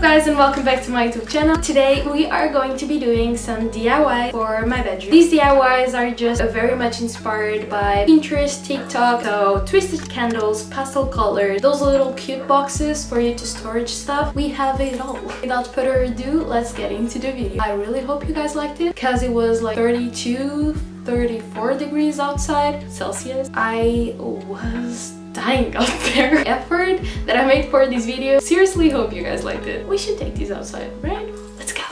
guys, and welcome back to my YouTube channel. Today we are going to be doing some DIY for my bedroom. These DIYs are just very much inspired by Pinterest, TikTok, so twisted candles, pastel colors, those little cute boxes for you to storage stuff. We have it all. Without further ado, let's get into the video. I really hope you guys liked it because it was like 34 degrees outside Celsius. I was dying out there. Effort that I made for this video. Seriously hope you guys liked it. We should take these outside, right? Let's go.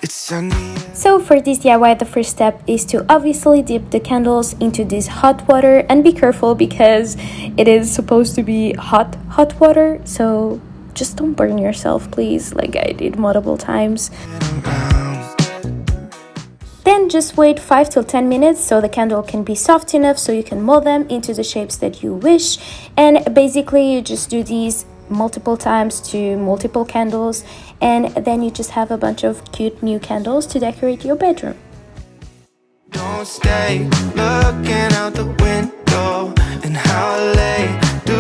It's sunny. So for this DIY, the first step is to obviously dip the candles into this hot water, and be careful because it is supposed to be hot water, so just don't burn yourself, please, like I did multiple times. Then just wait 5 to 10 minutes so the candle can be soft enough so you can mold them into the shapes that you wish. And basically you just do these multiple times to multiple candles, and then you just have a bunch of cute new candles to decorate your bedroom. Don't stay looking out the window. And how late do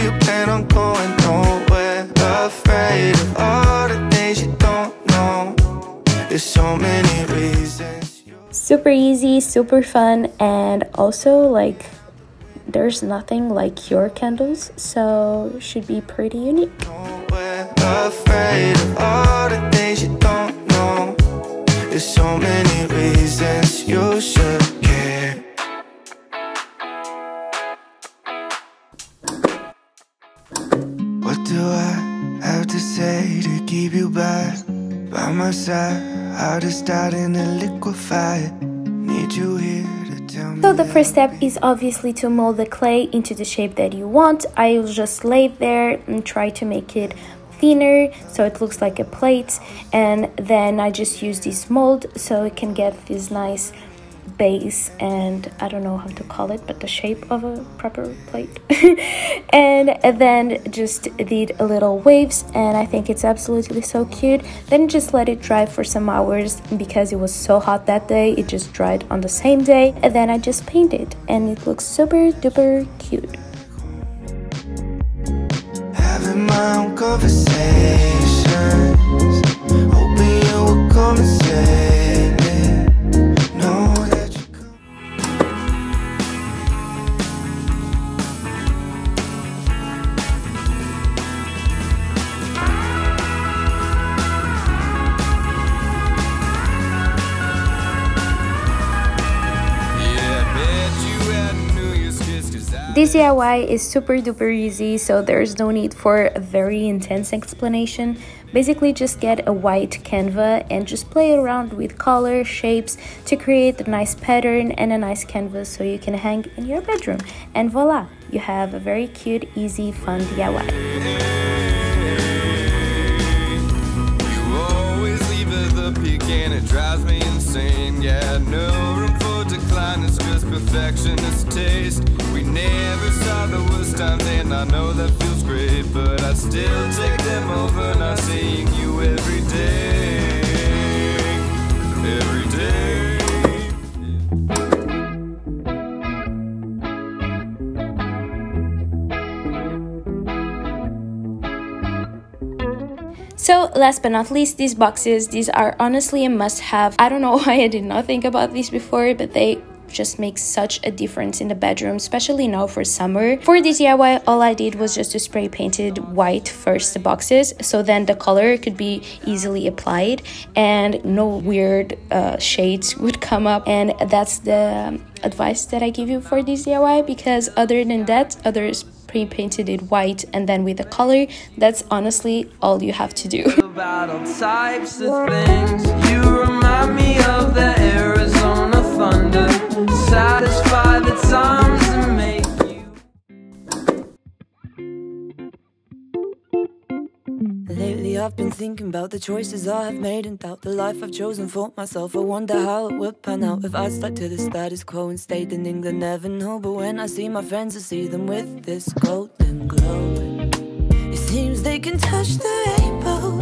you plan on going? Nowhere, afraid of all the things you don't know. There's so many reasons. Super easy, super fun, and also like there's nothing like your candles, so should be pretty unique. Nowhere, afraid of all the things you don't know. There's so many reasons you should care. What do I have to say to keep you by my side? How to start in a liquefy. Need you here to tell me. So the first step is obviously to mold the clay into the shape that you want. I will just lay it there and try to make it thinner so it looks like a plate, and then I just use this mold so it can get this nice base, and I don't know how to call it, but the shape of a proper plate. And then just did a little waves, and I think it's absolutely so cute. Then just let it dry for some hours because it was so hot that day. It just dried on the same day, and then I just painted, and it looks super duper cute. Having my own conversations, hoping you will come and save me. Know that you could. This DIY is super duper easy, so there's no need for a very intense explanation. Basically just get a white canvas and just play around with color, shapes to create a nice pattern and a nice canvas so you can hang in your bedroom. And voila, you have a very cute, easy, fun DIY. You always leave at the peak and it drives me insane. Yeah, no room for decline, it's just perfectionist taste. We never saw the worst times and I know that feels great, but I still take them over, not seeing you every day, every day. So last but not least, these boxes, these are honestly a must-have. I don't know why I did not think about these before, but they just make such a difference in the bedroom, especially now for summer. For this DIY, all I did was just to spray painted white first the boxes, so then the color could be easily applied and no weird shades would come up. And that's the advice that I give you for this DIY, because other than that, others painted it white and then with the color, that's honestly all you have to do. About all types of things, you remind me of the Arizona thunder. Satisfy the times and make you. Lately I've been thinking about the choices I have made and doubt the life I've chosen for myself. I wonder how it would pan out if I stuck to the status quo and stayed in England. Never know, but when I see my friends, I see them with this golden glow. It seems they can touch the rainbow.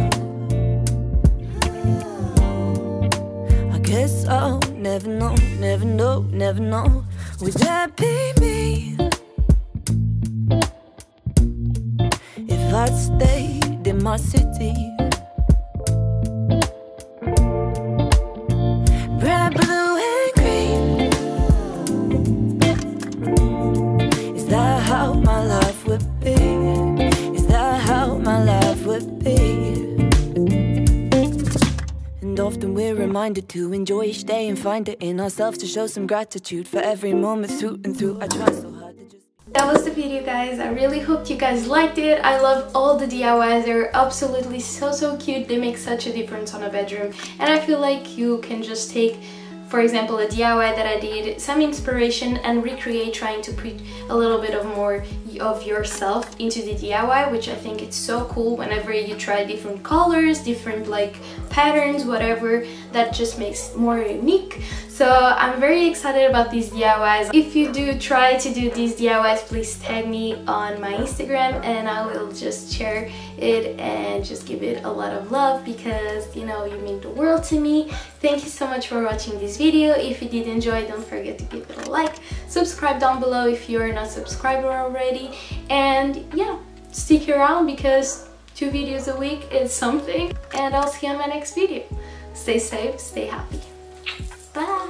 I guess I'll never know, never know, never know. Would that be me? I'd stayed in my city. Red, blue and green. Is that how my life would be? Is that how my life would be? And often we're reminded to enjoy each day and find it in ourselves to show some gratitude for every moment through and through. I try so hard to just... That was the video, guys. I really hope you guys liked it. I love all the DIYs. They're absolutely so cute. They make such a difference on a bedroom, and I feel like you can just take, for example, a DIY that I did, some inspiration, and recreate, trying to put a little bit of more of yourself into the DIY, which I think it's so cool. Whenever you try different colors, different like patterns, whatever, that just makes more unique. So I'm very excited about these DIYs. If you do try to do these DIYs, please tag me on my Instagram and I will just share it and just give it a lot of love, because you know, you mean the world to me. Thank you so much for watching this video. If you did enjoy, don't forget to give it a like, subscribe down below if you're not a subscriber already, and yeah, stick around because 2 videos a week is something, and I'll see you in my next video. Stay safe, stay happy. Bye!